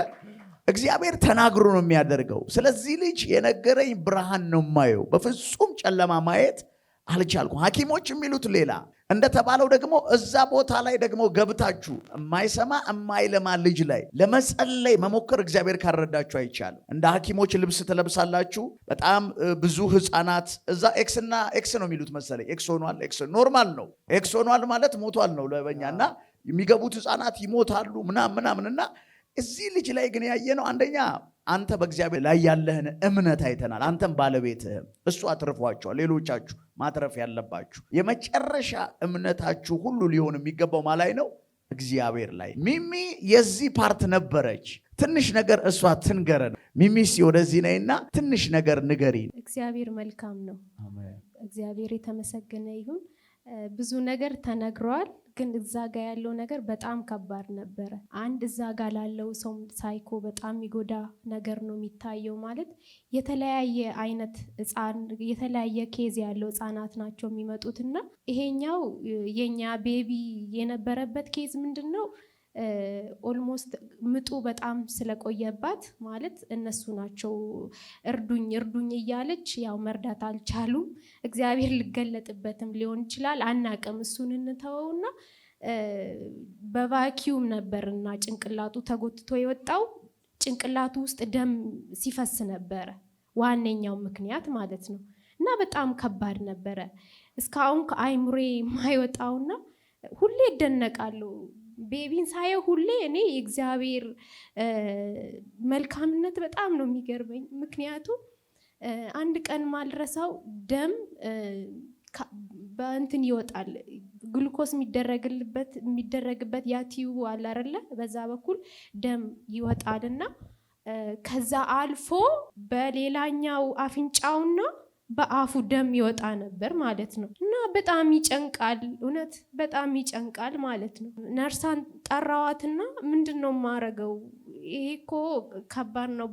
እግዚአብሔር ተናግሮ ነው የሚያደርገው። ስለዚህ ልጅ የነገረኝ ብርሃን ነው የማየው። በፍጹም ጨለማ ማየት አልቻልኩም። ሐኪሞች የሚሉት ሌላ። እንደተባለው ደግሞ እዛ ቦታ ላይ ደግሞ ገብታችሁ የማይሰማ የማይለማ ልጅ ላይ ለመጸለይ መሞከር እግዚአብሔር ካልረዳችሁ አይቻልም። እንደ ሐኪሞች ልብስ ትለብሳላችሁ። በጣም ብዙ ህፃናት እዛ ኤክስና ኤክስ ነው የሚሉት መሰለኝ። ኤክስ ሆኗል፣ ኤክስ ኖርማል ነው። ኤክስ ሆኗል ማለት ሞቷል ነው ለበኛ እና የሚገቡት ህፃናት ይሞታሉ ምናምንና እዚህ ልጅ ላይ ግን ያየነው አንደኛ አንተ በእግዚአብሔር ላይ ያለህን እምነት አይተናል። አንተም ባለቤትህም እሱ አትርፏቸዋል። ሌሎቻችሁ ማትረፍ ያለባችሁ የመጨረሻ እምነታችሁ ሁሉ ሊሆን የሚገባው ማላይ ነው፣ እግዚአብሔር ላይ። ሚሚ የዚህ ፓርት ነበረች። ትንሽ ነገር እሷ ትንገረን። ሚሚስ ወደዚህ ነይና ትንሽ ነገር ንገሪን። እግዚአብሔር መልካም ነው። እግዚአብሔር የተመሰገነ ይሁን። ብዙ ነገር ተነግሯል፣ ግን እዛ ጋ ያለው ነገር በጣም ከባድ ነበረ። አንድ እዛ ጋ ላለው ሰው ሳይኮ በጣም የሚጎዳ ነገር ነው የሚታየው። ማለት የተለያየ አይነት የተለያየ ኬዝ ያለው ህፃናት ናቸው የሚመጡትና ይሄኛው የኛ ቤቢ የነበረበት ኬዝ ምንድን ነው? ኦልሞስት ምጡ በጣም ስለቆየባት ማለት እነሱ ናቸው እርዱኝ እያለች ያው መርዳት አልቻሉም። እግዚአብሔር ሊገለጥበትም ሊሆን ይችላል፣ አናቅም። እሱን እንተወውና በቫኪዩም ነበርና ጭንቅላቱ ተጎትቶ የወጣው። ጭንቅላቱ ውስጥ ደም ሲፈስ ነበረ፣ ዋነኛው ምክንያት ማለት ነው። እና በጣም ከባድ ነበረ። እስካሁን ከአይምሬ የማይወጣውና ሁሌ እደነቃለሁ። ቤቢን ሳየው ሁሌ እኔ የእግዚአብሔር መልካምነት በጣም ነው የሚገርመኝ። ምክንያቱም አንድ ቀን ማልረሳው ደም በእንትን ይወጣል፣ ግሉኮስ የሚደረግበት ያቲዩ አለ አይደለ? በዛ በኩል ደም ይወጣልና ከዛ አልፎ በሌላኛው አፍንጫውና በአፉ ደም ይወጣ ነበር ማለት ነው። እና በጣም ይጨንቃል፣ እውነት በጣም ይጨንቃል ማለት ነው። ነርሳን ጠራዋትና ምንድነው ማረገው? ይሄ እኮ ከባድ ነው።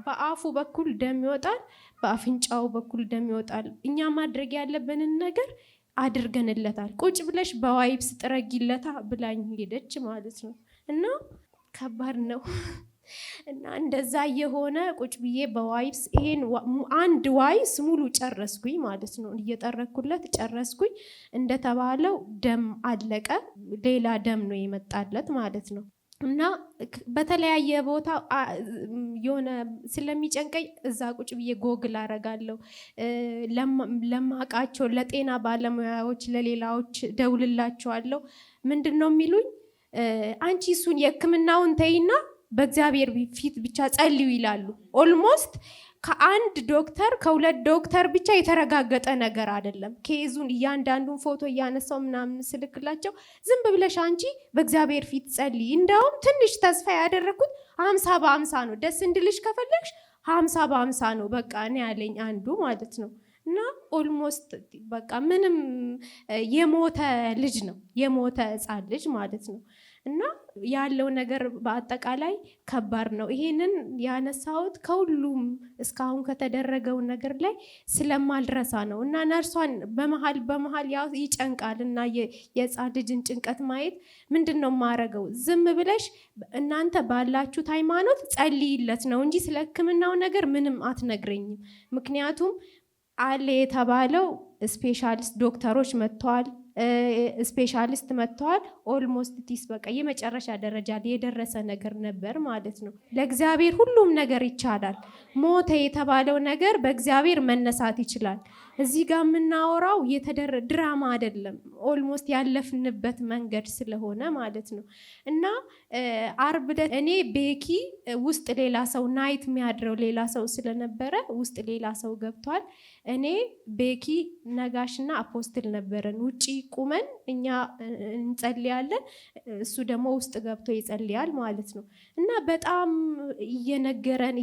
በአፉ በኩል ደም ይወጣል፣ በአፍንጫው በኩል ደም ይወጣል። እኛ ማድረግ ያለብንን ነገር አድርገንለታል። ቁጭ ብለሽ በዋይፕስ ጥረጊለታ ብላኝ ሄደች ማለት ነው። እና ከባድ ነው። እና እንደዛ የሆነ ቁጭ ብዬ በዋይፕስ ይሄን አንድ ዋይስ ሙሉ ጨረስኩኝ ማለት ነው። እየጠረኩለት ጨረስኩኝ። እንደተባለው ደም አለቀ። ሌላ ደም ነው የመጣለት ማለት ነው። እና በተለያየ ቦታ የሆነ ስለሚጨንቀኝ እዛ ቁጭ ብዬ ጎግል አረጋለሁ። ለማቃቸው ለጤና ባለሙያዎች ለሌላዎች ደውልላቸዋለሁ። ምንድነው የሚሉኝ? አንቺ እሱን የሕክምናውን ተይና በእግዚአብሔር ፊት ብቻ ጸልዩ ይላሉ። ኦልሞስት ከአንድ ዶክተር ከሁለት ዶክተር ብቻ የተረጋገጠ ነገር አይደለም። ኬዙን እያንዳንዱን ፎቶ እያነሳው ምናምን ስልክላቸው ዝም ብለሽ አንቺ በእግዚአብሔር ፊት ጸልይ። እንደውም ትንሽ ተስፋ ያደረኩት 50-50 ነው። ደስ እንድልሽ ከፈለግሽ 50-50 ነው በቃ እኔ ያለኝ አንዱ ማለት ነው። እና ኦልሞስት በቃ ምንም የሞተ ልጅ ነው፣ የሞተ ሕፃን ልጅ ማለት ነው። እና ያለው ነገር በአጠቃላይ ከባድ ነው። ይሄንን ያነሳሁት ከሁሉም እስካሁን ከተደረገው ነገር ላይ ስለማልረሳ ነው። እና ነርሷን በመሃል ያው ይጨንቃል እና የሕፃን ልጅን ጭንቀት ማየት ምንድነው ማረገው? ዝም ብለሽ እናንተ ባላችሁት ሃይማኖት ጸልይለት ነው እንጂ ስለ ሕክምናው ነገር ምንም አትነግረኝም። ምክንያቱም አለ የተባለው ስፔሻሊስት ዶክተሮች መጥተዋል፣ ስፔሻሊስት መጥተዋል። ኦልሞስት ቲስ በቃ የመጨረሻ ደረጃ የደረሰ ነገር ነበር ማለት ነው። ለእግዚአብሔር ሁሉም ነገር ይቻላል። ሞተ የተባለው ነገር በእግዚአብሔር መነሳት ይችላል። እዚህ ጋር የምናወራው ድራማ አይደለም፣ ኦልሞስት ያለፍንበት መንገድ ስለሆነ ማለት ነው። እና አርብ ዕለት እኔ ቤኪ ውስጥ ሌላ ሰው ናይት የሚያድረው ሌላ ሰው ስለነበረ ውስጥ ሌላ ሰው ገብቷል። እኔ ቤኪ ነጋሽና አፖስትል ነበረን። ውጪ ቁመን እኛ እንጸልያለን፣ እሱ ደግሞ ውስጥ ገብቶ ይጸልያል ማለት ነው። እና በጣም እየነገረን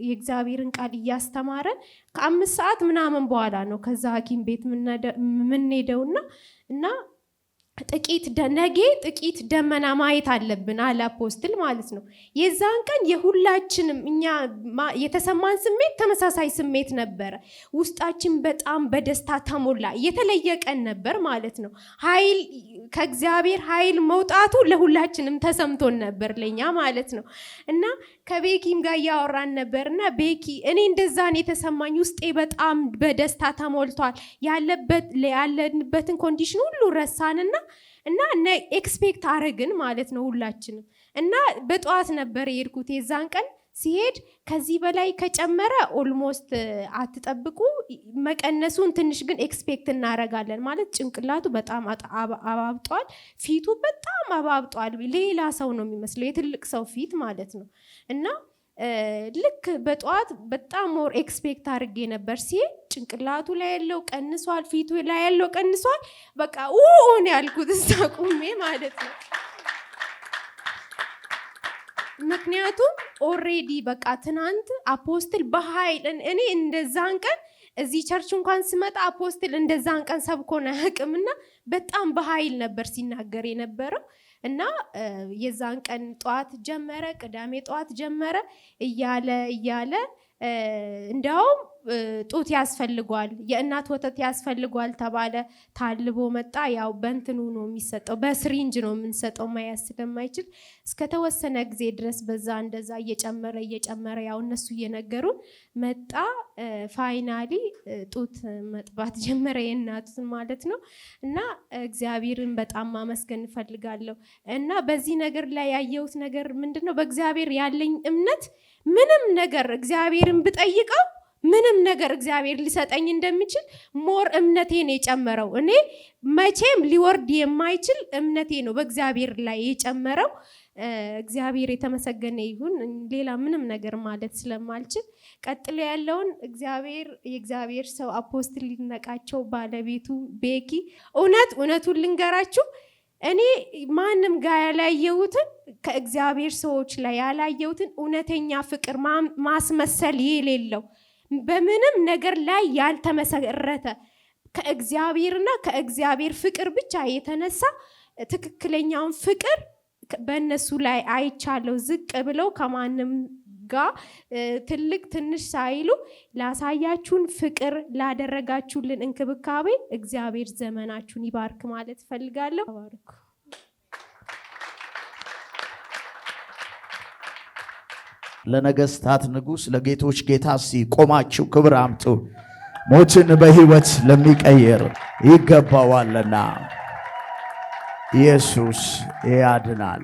የእግዚአብሔርን ቃል እያስተማረን ከ5 ሰዓት ምናምን በኋላ ነው ከዛ ሐኪም ቤት የምንሄደውና እና ጥቂት ደመና ማየት አለብን አለ አፖስትል ማለት ነው። የዛን ቀን የሁላችንም እኛ የተሰማን ስሜት ተመሳሳይ ስሜት ነበረ። ውስጣችን በጣም በደስታ ተሞላ። የተለየ ቀን ነበር ማለት ነው። ከእግዚአብሔር ኃይል መውጣቱ ለሁላችንም ተሰምቶን ነበር ለኛ ማለት ነው። እና ከቤኪም ጋር እያወራን ነበርና ቤኪ እኔ እንደዛን የተሰማኝ ውስጤ በጣም በደስታ ተሞልቷል። ያለንበትን ኮንዲሽን ሁሉ ረሳንና ኤክስፔክት አረግን ማለት ነው ሁላችንም። እና በጠዋት ነበር የሄድኩት። የዛን ቀን ሲሄድ ከዚህ በላይ ከጨመረ ኦልሞስት አትጠብቁ፣ መቀነሱን ትንሽ ግን ኤክስፔክት እናረጋለን ማለት። ጭንቅላቱ በጣም አባብጧል፣ ፊቱ በጣም አባብጧል። ሌላ ሰው ነው የሚመስለው፣ የትልቅ ሰው ፊት ማለት ነው። እና ልክ በጠዋት በጣም ሞር ኤክስፔክት አድርጌ ነበር። ሲሄድ ጭንቅላቱ ላይ ያለው ቀንሷል፣ ፊቱ ላይ ያለው ቀንሷል። በቃ ኡኡን ያልኩት እዛ ቁሜ ማለት ነው። ምክንያቱም ኦሬዲ በቃ ትናንት አፖስትል በኃይል እኔ እንደዛን ቀን እዚህ ቸርች እንኳን ስመጣ አፖስትል እንደዛን ቀን ሰብኮን አያውቅምና በጣም በኃይል ነበር ሲናገር የነበረው። እና የዛን ቀን ጠዋት ጀመረ፣ ቅዳሜ ጠዋት ጀመረ እያለ እንደውም ጡት ያስፈልጓል፣ የእናት ወተት ያስፈልጓል ተባለ። ታልቦ መጣ። ያው በእንትኑ ነው የሚሰጠው፣ በስሪንጅ ነው የምንሰጠው መያዝ ስለማይችል እስከተወሰነ ጊዜ ድረስ በዛ እንደዛ እየጨመረ ያው እነሱ እየነገሩን መጣ። ፋይናሊ ጡት መጥባት ጀመረ፣ የእናቱን ማለት ነው። እና እግዚአብሔርን በጣም ማመስገን እፈልጋለሁ። እና በዚህ ነገር ላይ ያየሁት ነገር ምንድነው? በእግዚአብሔር ያለኝ እምነት ምንም ነገር እግዚአብሔርን ብጠይቀው ምንም ነገር እግዚአብሔር ሊሰጠኝ እንደሚችል ሞር እምነቴ ነው የጨመረው። እኔ መቼም ሊወርድ የማይችል እምነቴ ነው በእግዚአብሔር ላይ የጨመረው። እግዚአብሔር የተመሰገነ ይሁን። ሌላ ምንም ነገር ማለት ስለማልችል ቀጥሎ ያለውን የእግዚአብሔር ሰው አፖስትል ሊነቃቸው ባለቤቱ ቤኪ እውነቱን ልንገራችሁ፣ እኔ ማንም ጋር ያላየሁትን ከእግዚአብሔር ሰዎች ላይ ያላየሁትን እውነተኛ ፍቅር ማስመሰል የሌለው በምንም ነገር ላይ ያልተመሰረተ ከእግዚአብሔርና ከእግዚአብሔር ፍቅር ብቻ የተነሳ ትክክለኛውን ፍቅር በእነሱ ላይ አይቻለሁ። ዝቅ ብለው ከማንም ጋር ትልቅ ትንሽ ሳይሉ ላሳያችሁን ፍቅር፣ ላደረጋችሁልን እንክብካቤ እግዚአብሔር ዘመናችሁን ይባርክ ማለት ፈልጋለሁ። ተባረኩ። ለነገስታት ንጉስ ለጌቶች ጌታ ቆማችሁ ክብር አምጡ። ሞትን በህይወት ለሚቀየር ይገባዋልና ኢየሱስ ያድናል።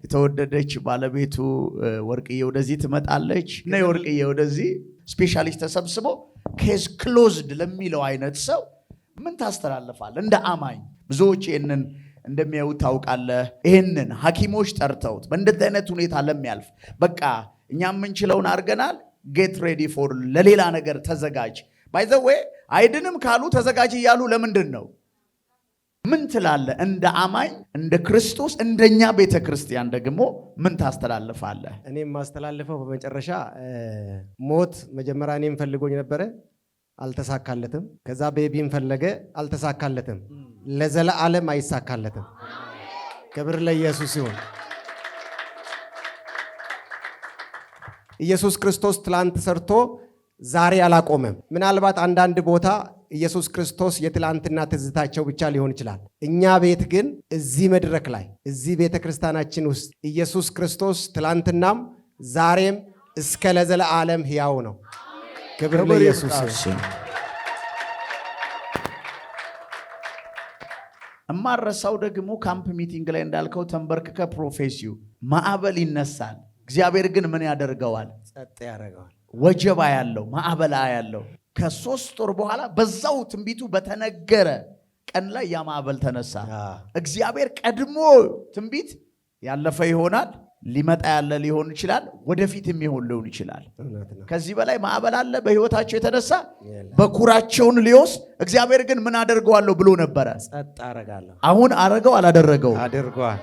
የተወደደች ባለቤቱ ወርቅዬ ወደዚህ ትመጣለች። ነይ ወርቅዬ ወደዚህ። ስፔሻሊስት ተሰብስቦ ኬዝ ክሎዝድ ለሚለው አይነት ሰው ምን ታስተላልፋል? እንደ አማኝ ብዙዎች ይህንን እንደሚያዩ ታውቃለህ። ይህንን ሐኪሞች ጠርተውት በእንደዚህ አይነት ሁኔታ ለሚያልፍ በቃ እኛ የምንችለውን አድርገናል፣ ጌት ሬዲ ፎር ለሌላ ነገር ተዘጋጅ። ባይ ዘ ዌይ አይድንም ካሉ ተዘጋጅ እያሉ ለምንድን ነው? ምን ትላለህ? እንደ አማኝ እንደ ክርስቶስ እንደኛ ቤተ ክርስቲያን ደግሞ ምን ታስተላልፋለህ? እኔ የማስተላልፈው በመጨረሻ ሞት መጀመሪያ እኔም ፈልጎኝ ነበረ፣ አልተሳካለትም። ከዛ ቤቢም ፈለገ፣ አልተሳካለትም። ለዘለዓለም አይሳካለትም። ክብር ለኢየሱስ ይሁን። ኢየሱስ ክርስቶስ ትላንት ሰርቶ ዛሬ አላቆመም። ምናልባት አንዳንድ ቦታ ኢየሱስ ክርስቶስ የትላንትና ትዝታቸው ብቻ ሊሆን ይችላል። እኛ ቤት ግን እዚህ መድረክ ላይ እዚህ ቤተ ክርስቲያናችን ውስጥ ኢየሱስ ክርስቶስ ትላንትናም ዛሬም እስከ ለዘለዓለም ሕያው ነው። ክብር ለኢየሱስ ይሁን። እማረሳው ደግሞ ካምፕ ሚቲንግ ላይ እንዳልከው ተንበርክከ ፕሮፌሲው ማዕበል ይነሳል። እግዚአብሔር ግን ምን ያደርገዋል? ጸጥ ያደርገዋል። ወጀባ ያለው ማዕበላ ያለው ከ3 ወር በኋላ በዛው ትንቢቱ በተነገረ ቀን ላይ ያ ማዕበል ተነሳ። እግዚአብሔር ቀድሞ ትንቢት ያለፈ ይሆናል፣ ሊመጣ ያለ ሊሆን ይችላል፣ ወደፊትም ሊሆን ይችላል። ከዚህ በላይ ማዕበል አለ በህይወታቸው የተነሳ በኩራቸውን ሊወስድ እግዚአብሔር ግን ምን አደርገዋለሁ ብሎ ነበረ? ጸጥ አደርጋለሁ። አሁን አረገው አላደረገው? አድርጓል።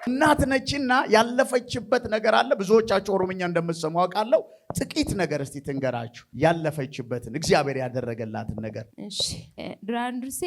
እናት ነችና ያለፈችበት ነገር አለ። ብዙዎቻችሁ ኦሮምኛ እንደምትሰሙ አውቃለሁ። ጥቂት ነገር እስቲ ትንገራችሁ ያለፈችበትን እግዚአብሔር ያደረገላትን ነገር። እሺ ድራንዱሴ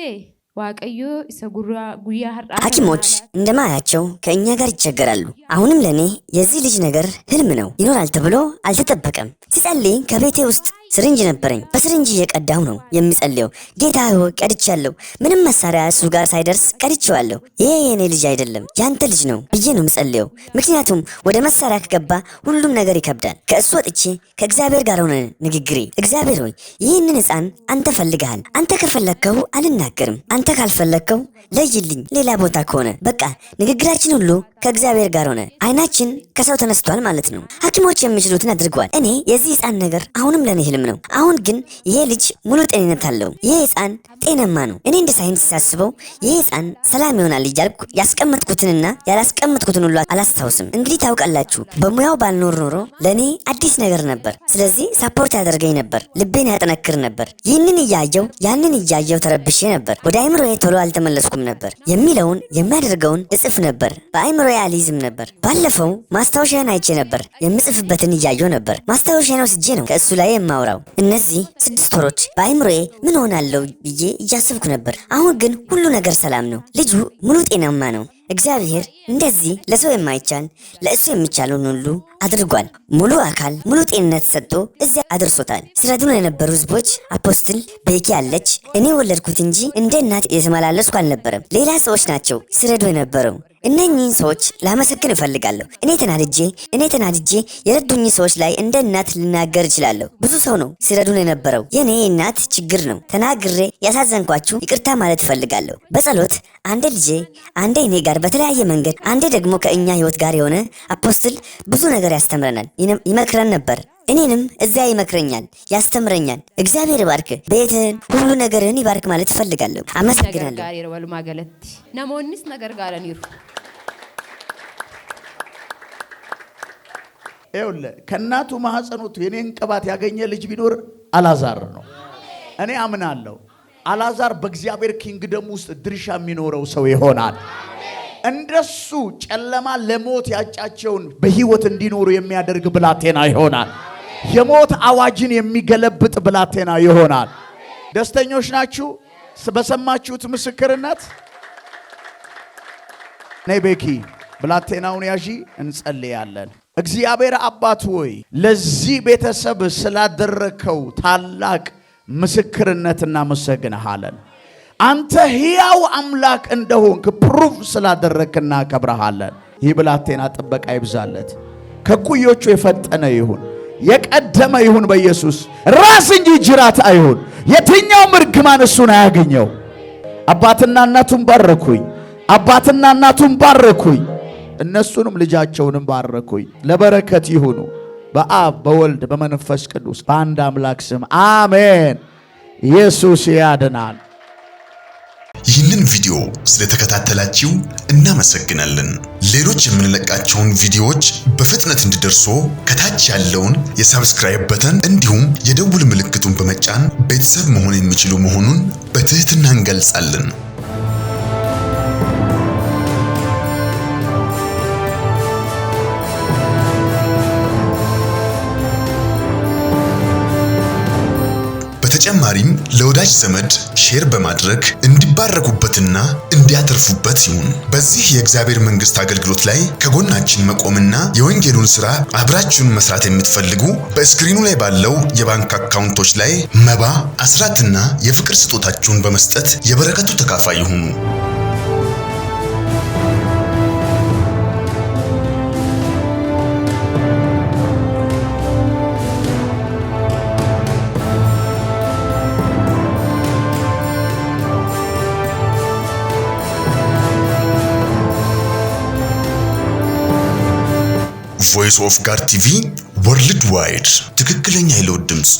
ዋቀዮ ሰጉራ ጉያ ሐኪሞች እንደማያቸው ከእኛ ጋር ይቸገራሉ። አሁንም ለኔ የዚህ ልጅ ነገር ህልም ነው። ይኖራል ተብሎ አልተጠበቀም። ሲጸልይ ከቤቴ ውስጥ ስሪንጅ ነበረኝ። በስሪንጅ እየቀዳሁ ነው የሚጸልየው። ጌታ ሆይ ቀድቻለሁ። ምንም መሳሪያ እሱ ጋር ሳይደርስ ቀድቼዋለሁ። ይሄ የኔ ልጅ አይደለም ያንተ ልጅ ነው ብዬ ነው የምጸልየው። ምክንያቱም ወደ መሳሪያ ከገባ ሁሉም ነገር ይከብዳል። ከእሱ ወጥቼ ከእግዚአብሔር ጋር ሆነ ንግግሬ። እግዚአብሔር ሆይ ይህንን ሕፃን አንተ ፈልገሃል። አንተ ከፈለግከው አልናገርም፣ አንተ ካልፈለግከው ለይልኝ። ሌላ ቦታ ከሆነ በቃ ንግግራችን ሁሉ ከእግዚአብሔር ጋር ሆነ። አይናችን ከሰው ተነስቷል ማለት ነው። ሐኪሞች የሚችሉትን አድርገዋል። እኔ የዚህ ሕፃን ነገር አሁንም ለኔ ህልም ነው። አሁን ግን ይሄ ልጅ ሙሉ ጤንነት አለው። ይሄ ሕፃን ጤናማ ነው። እኔ እንደ ሳይንስ ሳስበው ይሄ ሕፃን ሰላም ይሆናል እያልኩ ያስቀመጥኩትንና ያላስቀመጥኩትን ሁሉ አላስታውስም። እንግዲህ ታውቃላችሁ፣ በሙያው ባልኖር ኖሮ ለኔ አዲስ ነገር ነበር። ስለዚህ ሳፖርት ያደርገኝ ነበር፣ ልቤን ያጠነክር ነበር። ይህንን እያየው ያንን እያየው ተረብሼ ነበር። ወደ አይምሮዬ ቶሎ አልተመለስኩም ነበር። የሚለውን የሚያደርገውን እጽፍ ነበር። በአይምሮዬ አልይዝም ነበር። ባለፈው ማስታወሻን አይቼ ነበር። የምጽፍበትን እያየው ነበር። ማስታወሻን ወስጄ ነው ከእሱ ላይ የማወራው። እነዚህ 6 ወሮች በአይምሮዬ ምን ሆናለሁ ብዬ እያሰብኩ ነበር። አሁን ግን ሁሉ ነገር ሰላም ነው። ልጁ ሙሉ ጤናማ ነው። እግዚአብሔር እንደዚህ ለሰው የማይቻል ለእሱ የሚቻለውን ሁሉ አድርጓል። ሙሉ አካል ሙሉ ጤንነት ሰጥቶ እዚያ አድርሶታል። ሲረዱን የነበሩ ህዝቦች አፖስትል ቤኪ አለች። እኔ ወለድኩት እንጂ እንደ እናት የተመላለስኩ አልነበረም። ሌላ ሰዎች ናቸው ሲረዱ የነበረው። እነኚህን ሰዎች ላመሰግን እፈልጋለሁ። እኔ ተናድጄ የረዱኝ ሰዎች ላይ እንደ እናት ልናገር እችላለሁ። ብዙ ሰው ነው ሲረዱን የነበረው። የኔ እናት ችግር ነው ተናግሬ ያሳዘንኳችሁ ይቅርታ ማለት እፈልጋለሁ። በጸሎት አንዴ ልጄ አንዴ እኔ ጋር በተለያየ መንገድ አንዴ ደግሞ ከእኛ ህይወት ጋር የሆነ አፖስትል ብዙ ነገር ነገር ያስተምረናል፣ ይመክረን ነበር። እኔንም እዚያ ይመክረኛል፣ ያስተምረኛል። እግዚአብሔር ይባርክ፣ ቤትህን ሁሉ ነገርህን ይባርክ ማለት እፈልጋለሁ። አመሰግናለሁ። ነሞንስ ነገር ጋለኒሩ ይኸውልህ ከእናቱ ማህፀኖቱ የኔን ቅባት ያገኘ ልጅ ቢኖር አላዛር ነው። እኔ አምናለሁ አላዛር በእግዚአብሔር ኪንግደም ውስጥ ድርሻ የሚኖረው ሰው ይሆናል። እንደሱ ጨለማ ለሞት ያጫቸውን በህይወት እንዲኖሩ የሚያደርግ ብላቴና ይሆናል። የሞት አዋጅን የሚገለብጥ ብላቴና ይሆናል። ደስተኞች ናችሁ በሰማችሁት ምስክርነት? ነይ ቤኪ ብላቴናውን ያዢ፣ እንጸልያለን። እግዚአብሔር አባት ሆይ ለዚህ ቤተሰብ ስላደረከው ታላቅ ምስክርነት እናመሰግንሃለን። አንተ ሕያው አምላክ እንደሆንክ ፕሩፍ ስላደረክና እናከብረሃለን። ይህ ብላቴና ጥበቃ ይብዛለት፣ ከኩዮቹ የፈጠነ ይሁን፣ የቀደመ ይሁን። በኢየሱስ ራስ እንጂ ጅራት አይሁን። የትኛውም እርግማን እሱን አያገኘው። አባትና እናቱን ባረኩኝ፣ አባትና እናቱን ባረኩኝ፣ እነሱንም ልጃቸውንም ባረኩኝ። ለበረከት ይሁኑ በአብ በወልድ በመንፈስ ቅዱስ በአንድ አምላክ ስም አሜን። ኢየሱስ ያድናል። ይህንን ቪዲዮ ስለተከታተላችሁ እናመሰግናለን። ሌሎች የምንለቃቸውን ቪዲዮዎች በፍጥነት እንዲደርሱ ከታች ያለውን የሰብስክራይብ በተን እንዲሁም የደውል ምልክቱን በመጫን ቤተሰብ መሆን የሚችሉ መሆኑን በትህትና እንገልጻለን። በተጨማሪም ለወዳጅ ዘመድ ሼር በማድረግ እንዲባረኩበትና እንዲያተርፉበት ይሁን። በዚህ የእግዚአብሔር መንግስት አገልግሎት ላይ ከጎናችን መቆምና የወንጌሉን ሥራ አብራችሁን መስራት የምትፈልጉ በስክሪኑ ላይ ባለው የባንክ አካውንቶች ላይ መባ፣ አስራትና የፍቅር ስጦታችሁን በመስጠት የበረከቱ ተካፋይ ይሁኑ። ቮይስ ኦፍ ጋድ ቲቪ ወርልድ ዋይድ ትክክለኛ የለውጥ ድምፅ።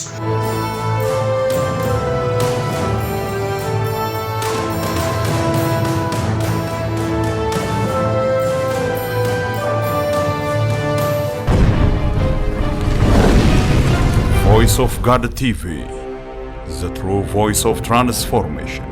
ቮይስ ኦፍ ጋድ ቲቪ, the true voice of transformation.